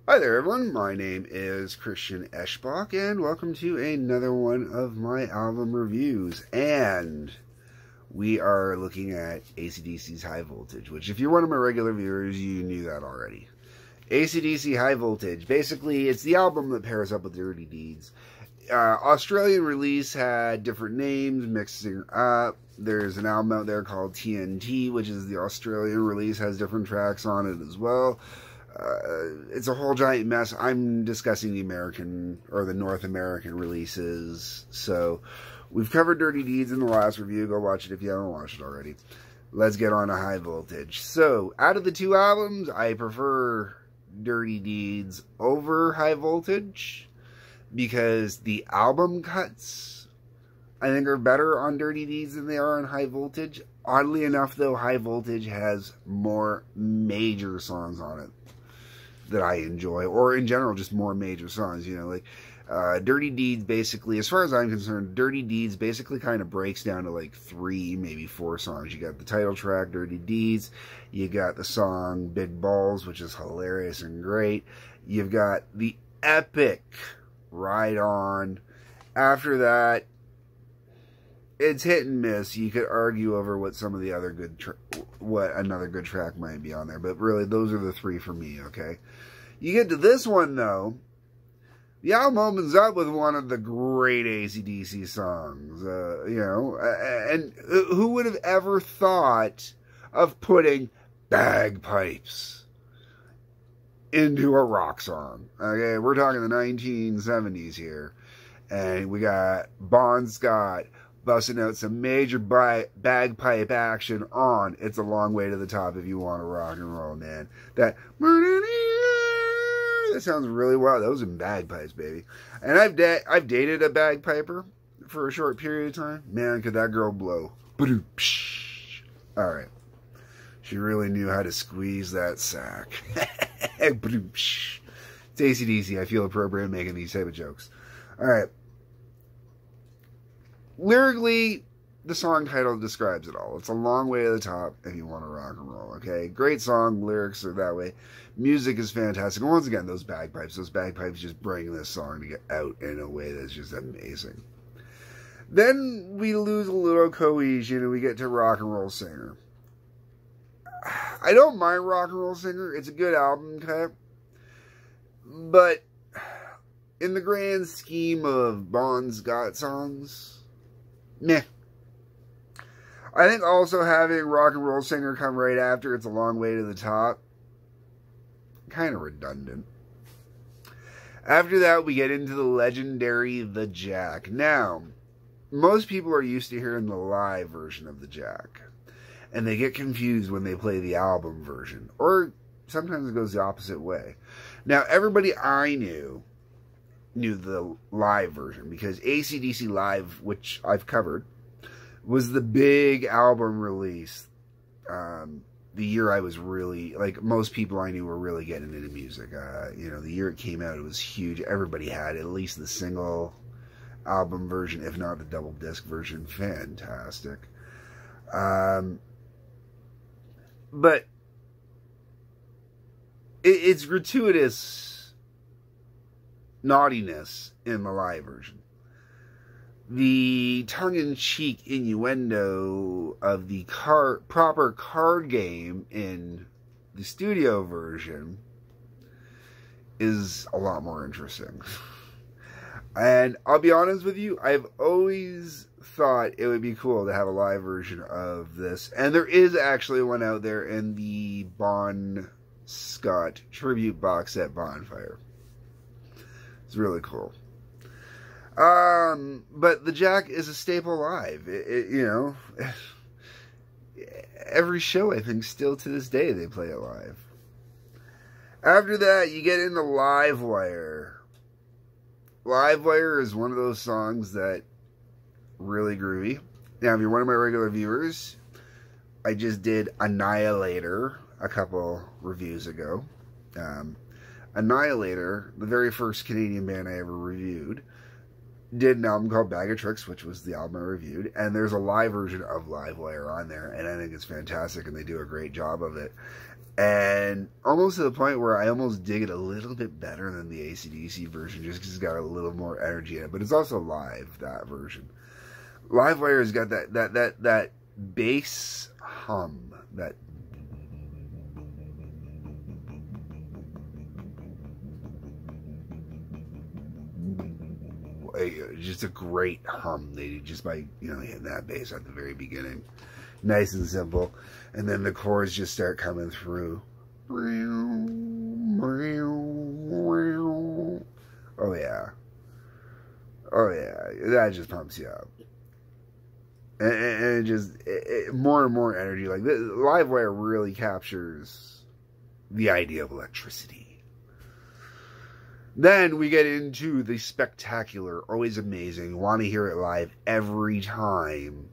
Hi there everyone, my name is Christian Eschbach and welcome to another one of my album reviews. And we are looking at AC/DC's High Voltage, which if you're one of my regular viewers, you knew that already. AC/DC High Voltage, basically it's the album that pairs up with Dirty Deeds. Australian release had different names, mixing up. There's an album out there called TNT, which is the Australian release, has different tracks on it as well. It's a whole giant mess. I'm discussing the American or the North American releases. So we've covered Dirty Deeds in the last review. Go watch it if you haven't watched it already. Let's get on to High Voltage. So out of the two albums, I prefer Dirty Deeds over High Voltage because the album cuts, I think, are better on Dirty Deeds than they are on High Voltage. Oddly enough, though, High Voltage has more major songs on it that I enjoy, or in general, just more major songs, you know, like Dirty Deeds basically, as far as I'm concerned, Dirty Deeds basically kind of breaks down to like 3, maybe 4 songs. You got the title track, Dirty Deeds, you got the song Big Balls, which is hilarious and great, you've got the epic Ride On. After that, it's hit and miss. You could argue over what some of the other what another good track might be on there, but really those are the 3 for me, okay? You get to this one though, the album opens up with one of the great AC/DC songs, you know, and who would have ever thought of putting bagpipes into a rock song? Okay, we're talking the 1970s here, and we got Bon Scott busting out some major bagpipe action on It's a Long Way to the Top If You Want to Rock and Roll, man. That sounds really wild. Those are bagpipes, baby. And I've dated a bagpiper for a short period of time. Man, could that girl blow. Alright. She really knew how to squeeze that sack. It's AC/DC. I feel appropriate making these type of jokes. Alright. Lyrically, the song title describes it all. It's a long way to the top if you want to rock and roll, okay? Great song, lyrics are that way. Music is fantastic. And once again, those bagpipes just bring this song to get out in a way that's just amazing. Then we lose a little cohesion and we get to Rock and Roll Singer. I don't mind Rock and Roll Singer. It's a good album cut. But in the grand scheme of Bon Scott songs, meh. I think also having Rock and Roll Singer come right after It's a Long Way to the Top, kind of redundant. After that, we get into the legendary The Jack. Now, most people are used to hearing the live version of The Jack, and they get confused when they play the album version, or sometimes it goes the opposite way. Now, everybody I knew the live version, because AC/DC Live, which I've covered, was the big album release. The year I was really, like, most people I knew were really getting into music. You know, the year it came out, it was huge. Everybody had at least the single album version, if not the double disc version. Fantastic. But it's gratuitous naughtiness in the live version. The tongue-in-cheek innuendo of the proper card game in the studio version is a lot more interesting. And I'll be honest with you, I've always thought it would be cool to have a live version of this. And there is actually one out there in the Bon Scott tribute box set Bonfire. It's really cool. But The Jack is a staple live. You know, every show, I think, still to this day, they play it live. After that, you get into Live Wire. Live Wire is one of those songs that really groovy. Now, if you're one of my regular viewers, I just did Annihilator a couple reviews ago. Annihilator, the very first Canadian band I ever reviewed, did an album called Bag of Tricks, which was the album I reviewed, and there's a live version of Live Wire on there, and I think it's fantastic, and they do a great job of it. And almost to the point where I almost dig it a little bit better than the AC/DC version, just because it's got a little more energy in it. But it's also live, that version. Livewire's got that bass hum, that just a great hum they do just by, hitting that bass at the very beginning. Nice and simple. And then the chords just start coming through. Oh yeah. Oh yeah. That just pumps you up. And it just, more and more energy. Like, Livewire really captures the idea of electricity. Then we get into the spectacular, always amazing, want to hear it live every time.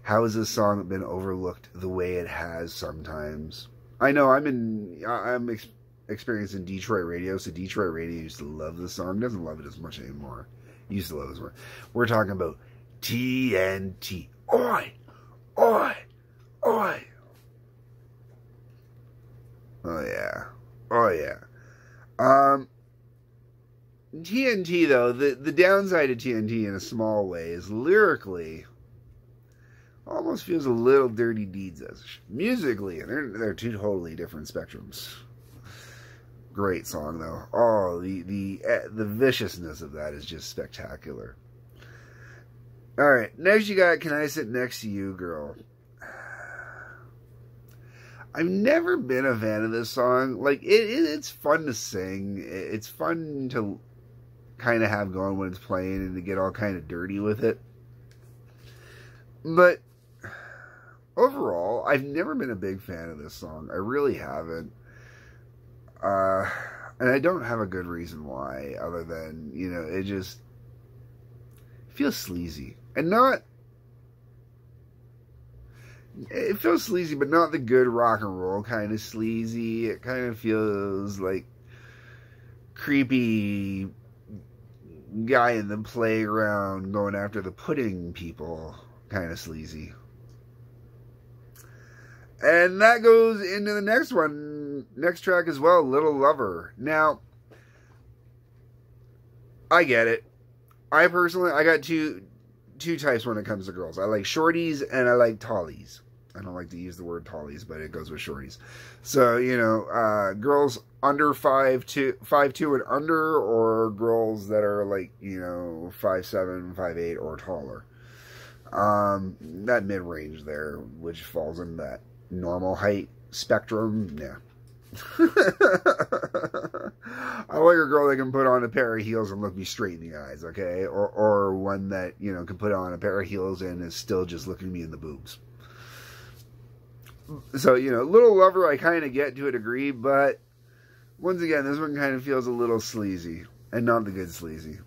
How has this song been overlooked the way it has sometimes? I know I'm experiencing Detroit radio, so Detroit radio used to love this song. Doesn't love it as much anymore. Used to love this one. We're talking about TNT. Oi! Oi! Oi! Oh yeah. Oh yeah. TNT though, the downside of TNT in a small way is lyrically almost feels a little Dirty Deeds-ish. Musically, they're two totally different spectrums. Great song though. Oh, the viciousness of that is just spectacular. All right, next you got Can I Sit Next to You, Girl? I've never been a fan of this song. Like, it's fun to sing. It's fun to kind of have going when it's playing and to get all kind of dirty with it. But overall, I've never been a big fan of this song. I really haven't. And I don't have a good reason why, other than, it just feels sleazy. And it feels sleazy, but not the good rock and roll kind of sleazy. It kind of feels like creepy guy in the playground going after the pudding people kind of sleazy. And that goes into the next track as well, Little Lover. Now, I get it. I got two types when it comes to girls. I like shorties and I like tallies. I don't like to use the word tallies, but it goes with shorties. So, girls under 5'2" and under, or girls that are like, 5'7", 5'8", or taller. That mid-range there, which falls in that normal height spectrum, yeah. I like a girl that can put on a pair of heels and look me straight in the eyes, okay? Or one that, can put on a pair of heels and is still just looking me in the boobs. So, Little Lover I kind of get to a degree, but once again, this one kind of feels a little sleazy, and not the good sleazy.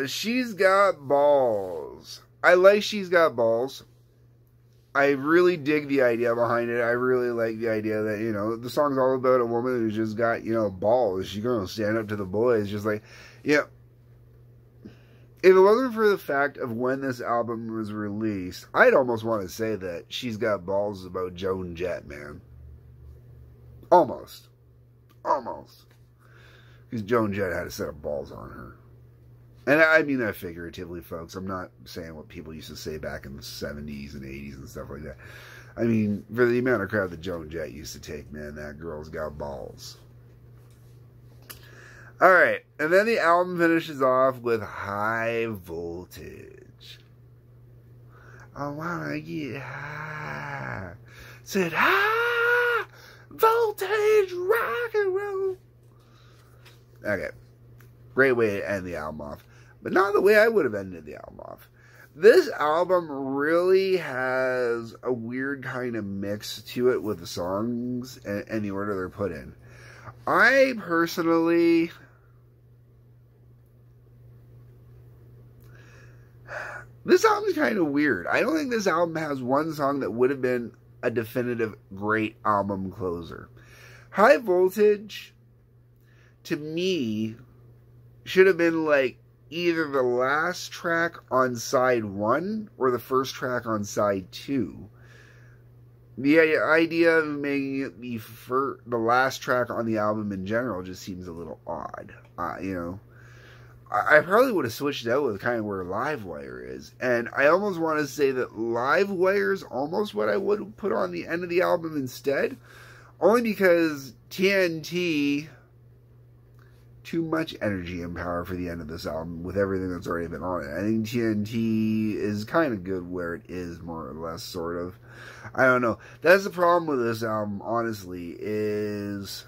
She's Got Balls. I like She's Got Balls. I really dig the idea behind it. I really like the idea that, the song's all about a woman who's just got, balls. She's going to stand up to the boys. Just like, if it wasn't for the fact of when this album was released, I'd almost want to say that She's Got Balls is about Joan Jett, man. Almost. Because Joan Jett had a set of balls on her. And I mean that figuratively, folks. I'm not saying what people used to say back in the 70s and 80s and stuff like that. I mean, for the amount of crowd that Joan Jett used to take, man, that girl's got balls. Alright, and then the album finishes off with High Voltage. I wanna get high. Said high voltage rock and roll. Okay. Great way to end the album off. But not the way I would have ended the album off. This album really has a weird kind of mix to it with the songs and the order they're put in. I personally... This album's kind of weird. I don't think this album has one song that would have been a definitive great album closer. High Voltage, to me, should have been like either the last track on side 1 or the first track on side 2. The idea of making it the last track on the album in general just seems a little odd. You know, I probably would have switched out with kind of where Livewire is. And I almost want to say that Livewire is almost what I would put on the end of the album instead. Only because TNT, too much energy and power for the end of this album with everything that's already been on it. I think TNT is kind of good where it is, more or less, sort of. I don't know. That's the problem with this album, honestly, is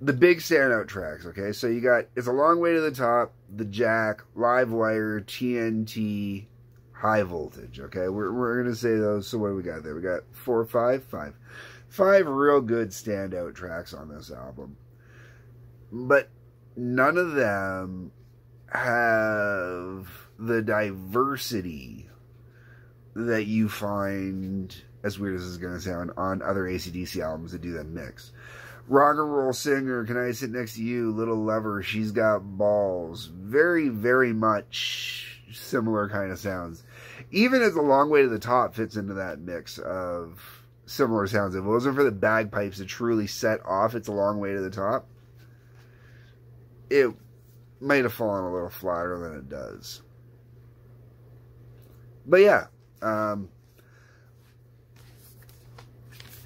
the big standout tracks, okay? So you got It's a Long Way to the Top, The Jack, Livewire, TNT, High Voltage, okay? We're going to say those. So what do we got there? We got 4 or 5? 5. 5 real good standout tracks on this album. But none of them have the diversity that you find, as weird as this is going to sound, on other AC/DC albums that do that mix. Rock and Roll Singer, Can I Sit Next to You, Little Lover, She's Got Balls. Very, very much similar kind of sounds. Even It's a Long Way to the Top fits into that mix of similar sounds. If it wasn't for the bagpipes that truly set off It's a Long Way to the Top, it might have fallen a little flatter than it does. But yeah,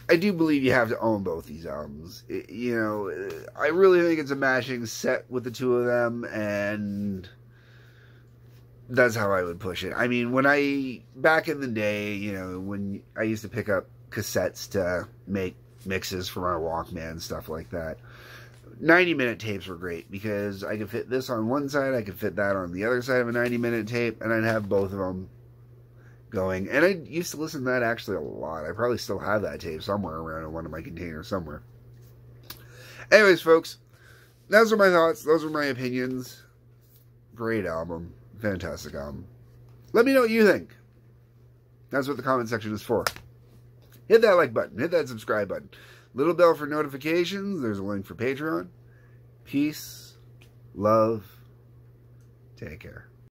I do believe you have to own both these albums. You know, I really think it's a matching set with the two of them, and that's how I would push it. I mean, back in the day, you know, when I used to pick up cassettes to make mixes for my Walkman and stuff like that, 90-minute tapes were great because I could fit this on one side, I could fit that on the other side of a 90-minute tape, and I'd have both of them going. And I used to listen to that actually a lot. I probably still have that tape somewhere around in one of my containers somewhere. Anyways, folks, those are my thoughts. Those are my opinions. Great album. Fantastic album. Let me know what you think. That's what the comment section is for. Hit that like button. Hit that subscribe button. Little bell for notifications. There's a link for Patreon. Peace. Love. Take care.